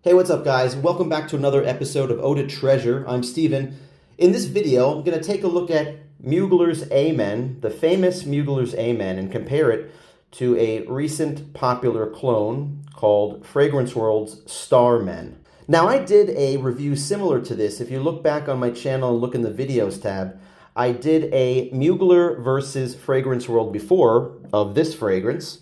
Hey, what's up guys? Welcome back to another episode of Eau de Treasure. I'm Steven. In this video, I'm going to take a look at Mugler's Amen, the famous Mugler's Amen, and compare it to a recent popular cologne called Fragrance World's Starmen. Now, I did a review similar to this. If you look back on my channel and look in the videos tab, I did a Mugler versus Fragrance World before of this fragrance.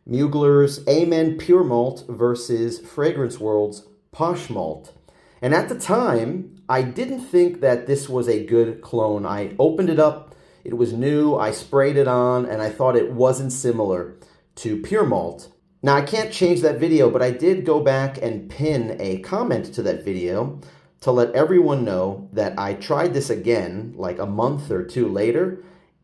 Mugler's Amen Pure Malt versus Fragrance World's Posh Malt. And at the time, I didn't think that this was a good cologne. I opened it up, it was new, I sprayed it on, and I thought it wasn't similar to Pure Malt. Now, I can't change that video, but I did go back and pin a comment to that video to let everyone know that I tried this again like a month or two later.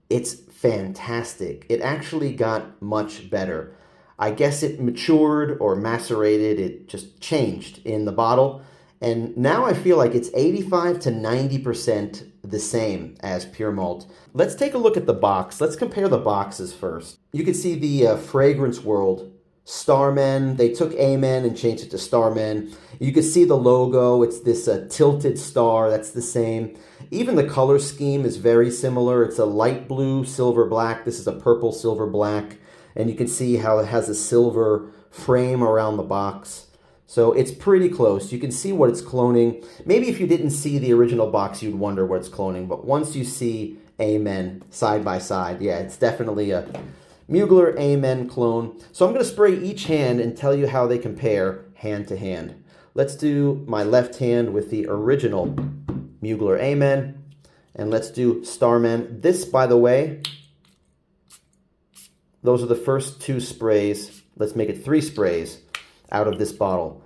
It's fantastic. It actually got much better. I guess it matured or macerated, it just changed in the bottle. And now I feel like it's 85 to 90% the same as Pure Malt. Let's take a look at the box. Let's compare the boxes first. You can see the Fragrance World Starmen. They took Amen and changed it to Starmen. You can see the logo. It's this tilted star. That's the same. Even the color scheme is very similar. It's a light blue, silver black. This is a purple, silver black. And you can see how it has a silver frame around the box. So it's pretty close. You can see what it's cloning. Maybe if you didn't see the original box, you'd wonder what it's cloning. But once you see Amen side by side, yeah, it's definitely a Mugler Amen clone. So I'm going to spray each hand and tell you how they compare hand to hand. Let's do my left hand with the original Mugler Amen. And let's do Starmen. This, by the way, those are the first two sprays. Let's make it 3 sprays out of this bottle.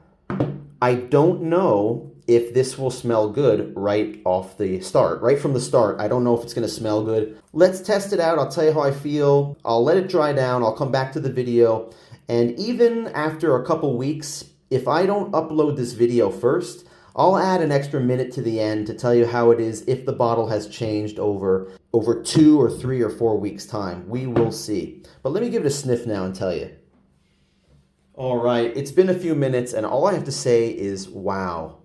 I don't know if this will smell good right off the start. Right from the start, I don't know if it's going to smell good. Let's test it out. I'll tell you how I feel. I'll let it dry down. I'll come back to the video. And even after a couple weeks, if I don't upload this video first, I'll add an extra minute to the end to tell you how it is if the bottle has changed over 2 or 3 or 4 weeks' time. We will see. But let me give it a sniff now and tell you. All right, it's been a few minutes, and all I have to say is wow.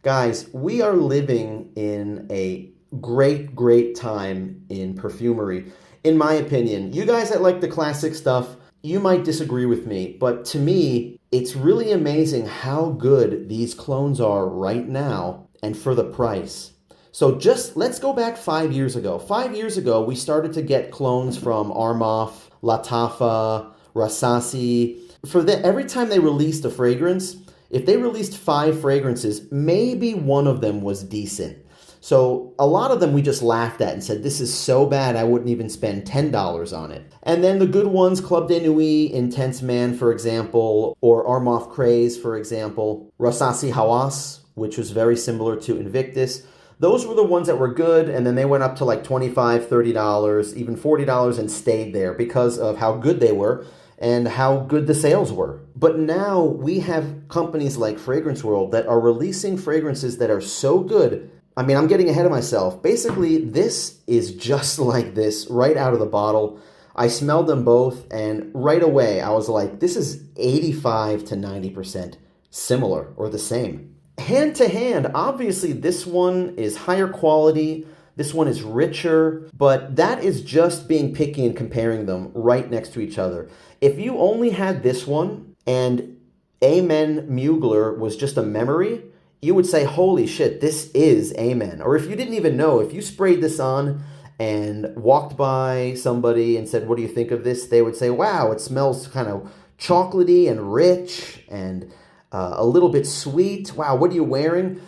Guys, we are living in a great, great time in perfumery, in my opinion. You guys that like the classic stuff, you might disagree with me, but to me, it's really amazing how good these clones are right now and for the price. So just let's go back 5 years ago. 5 years ago, we started to get clones from Armani, Lattafa, Versace. Every time they released a fragrance, if they released 5 fragrances, maybe one of them was decent. So a lot of them we just laughed at and said, this is so bad I wouldn't even spend $10 on it. And then the good ones, Club de Nuit, Intense Man, for example, or Armani Craze, for example, Versace Hawas, which was very similar to Invictus. Those were the ones that were good, and then they went up to like $25, $30, even $40 and stayed there because of how good they were and how good the sales were. But now we have companies like Fragrance World that are releasing fragrances that are so good. I mean, I'm getting ahead of myself. Basically, this is just like this right out of the bottle. I smelled them both, and right away I was like, this is 85 to 90% similar or the same. Hand to hand, obviously this one is higher quality, this one is richer, but that is just being picky and comparing them right next to each other. If you only had this one and Amen Mugler was just a memory, you would say, holy shit, this is Amen. Or if you didn't even know, if you sprayed this on and walked by somebody and said, what do you think of this? They would say, wow, it smells kind of chocolatey and rich and a little bit sweet. Wow, what are you wearing?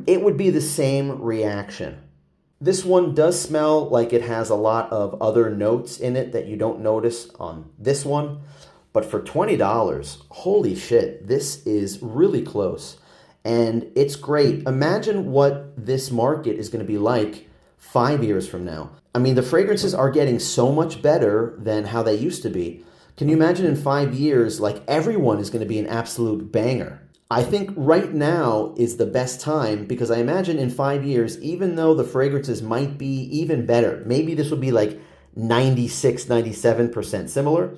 It would be the same reaction. This one does smell like it has a lot of other notes in it that you don't notice on this one. But for $20, holy shit, this is really close. And it's great. Imagine what this market is going to be like 5 years from now. I mean, the fragrances are getting so much better than how they used to be. Can you imagine in 5 years, like everyone is going to be an absolute banger? I think right now is the best time because I imagine in 5 years, even though the fragrances might be even better, maybe this will be like 96, 97% similar.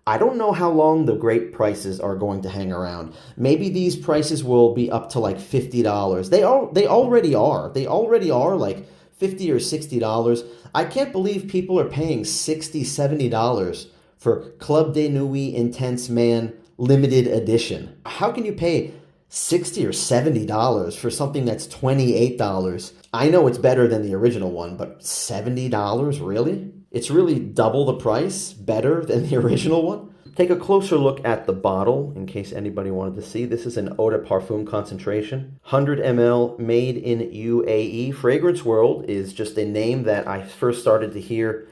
I don't know how long the great prices are going to hang around. Maybe these prices will be up to like $50. They already are. They already are like $50 or $60. I can't believe people are paying $60, $70 for Club de Nuit Intense Man limited edition. How can you pay $60 or $70 for something that's $28? I know it's better than the original one, but $70, really? It's really double the price, better than the original one? Take a closer look at the bottle, in case anybody wanted to see. This is an eau de parfum concentration. 100 ml, made in UAE. Fragrance World is just a name that I first started to hear,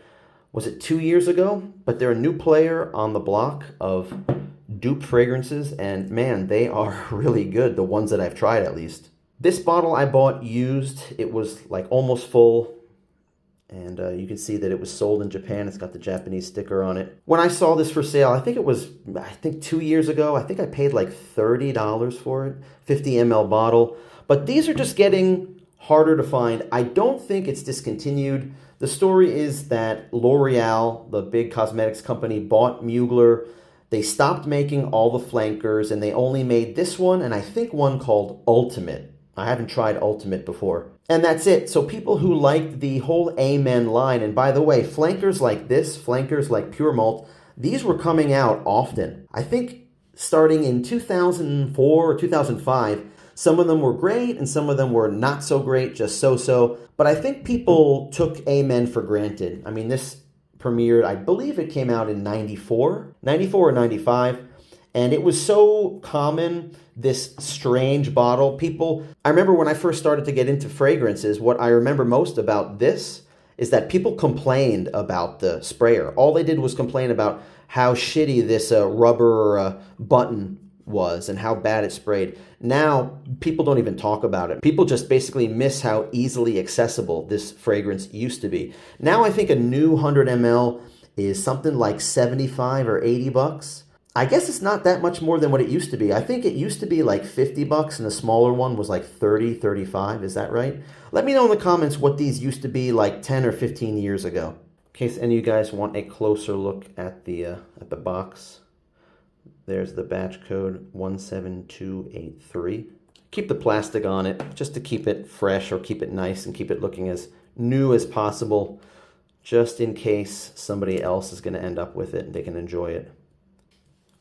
was it 2 years ago? But they're a new player on the block of dupe fragrances, and man, they are really good, the ones that I've tried at least. This bottle I bought used. It was like almost full. And you can see that it was sold in Japan. It's got the Japanese sticker on it. When I saw this for sale, I think 2 years ago, I think I paid like $30 for it. 50 ml bottle. But these are just getting harder to find. I don't think it's discontinued. The story is that L'Oreal, the big cosmetics company, bought Mugler. They stopped making all the flankers, and they only made this one, and I think one called Ultimate. I haven't tried Ultimate before. And that's it. So people who liked the whole Amen line, and by the way, flankers like this, flankers like Pure Malt, these were coming out often. I think starting in 2004 or 2005, some of them were great and some of them were not so great, just so-so. But I think people took Amen for granted. I mean, this premiered, I believe it came out in 94 or 95. And it was so common, this strange bottle. I remember when I first started to get into fragrances, what I remember most about this is that people complained about the sprayer. All they did was complain about how shitty this rubber button was and how bad it sprayed. Now, people don't even talk about it. People just basically miss how easily accessible this fragrance used to be. Now I think a new 100 ml is something like 75 or 80 bucks. I guess it's not that much more than what it used to be. I think it used to be like 50 bucks and the smaller one was like 30, 35. Is that right? Let me know in the comments what these used to be like 10 or 15 years ago. In case any of you guys want a closer look at the box. There's the batch code 17283. Keep the plastic on it just to keep it fresh or keep it nice and keep it looking as new as possible, just in case somebody else is going to end up with it and they can enjoy it.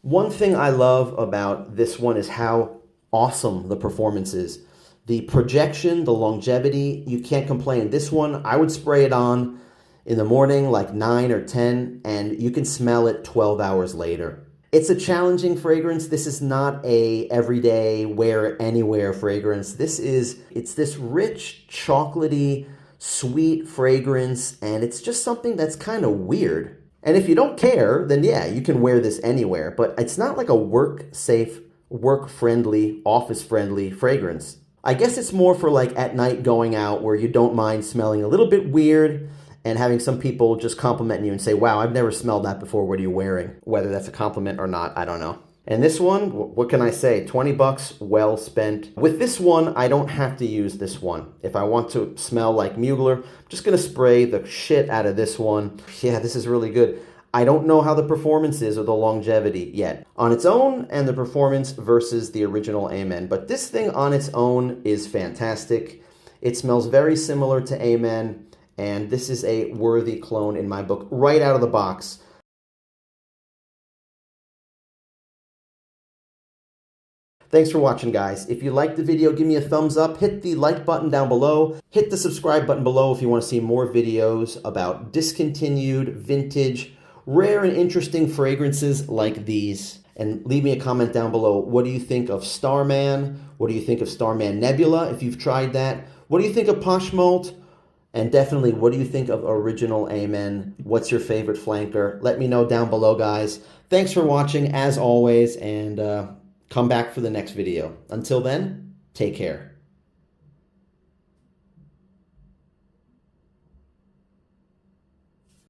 One thing I love about this one is how awesome the performance is. The projection, the longevity, you can't complain. This one, I would spray it on in the morning, like 9 or 10, and you can smell it 12 hours later. It's a challenging fragrance. This is not a everyday, wear it anywhere fragrance. It's this rich, chocolatey, sweet fragrance, and it's just something that's kind of weird. And if you don't care, then yeah, you can wear this anywhere, but it's not like a work-safe, work-friendly, office-friendly fragrance. I guess it's more for like at night going out where you don't mind smelling a little bit weird and having some people just compliment you and say, wow, I've never smelled that before, what are you wearing? Whether that's a compliment or not, I don't know. And this one, what can I say? 20 bucks, well spent. With this one, I don't have to use this one. If I want to smell like Mugler, I'm just gonna spray the shit out of this one. Yeah, this is really good. I don't know how the performance is or the longevity yet on its own and the performance versus the original Amen. But this thing on its own is fantastic. It smells very similar to Amen, and this is a worthy clone in my book right out of the box. Thanks for watching, guys. If you liked the video, give me a thumbs up. Hit the like button down below. Hit the subscribe button below if you want to see more videos about discontinued, vintage, rare and interesting fragrances like these. And leave me a comment down below. What do you think of Starman? What do you think of Starman Nebula, if you've tried that? What do you think of Posh Malt? And definitely, what do you think of Original Amen? What's your favorite flanker? Let me know down below, guys. Thanks for watching, as always, and come back for the next video. Until then, take care.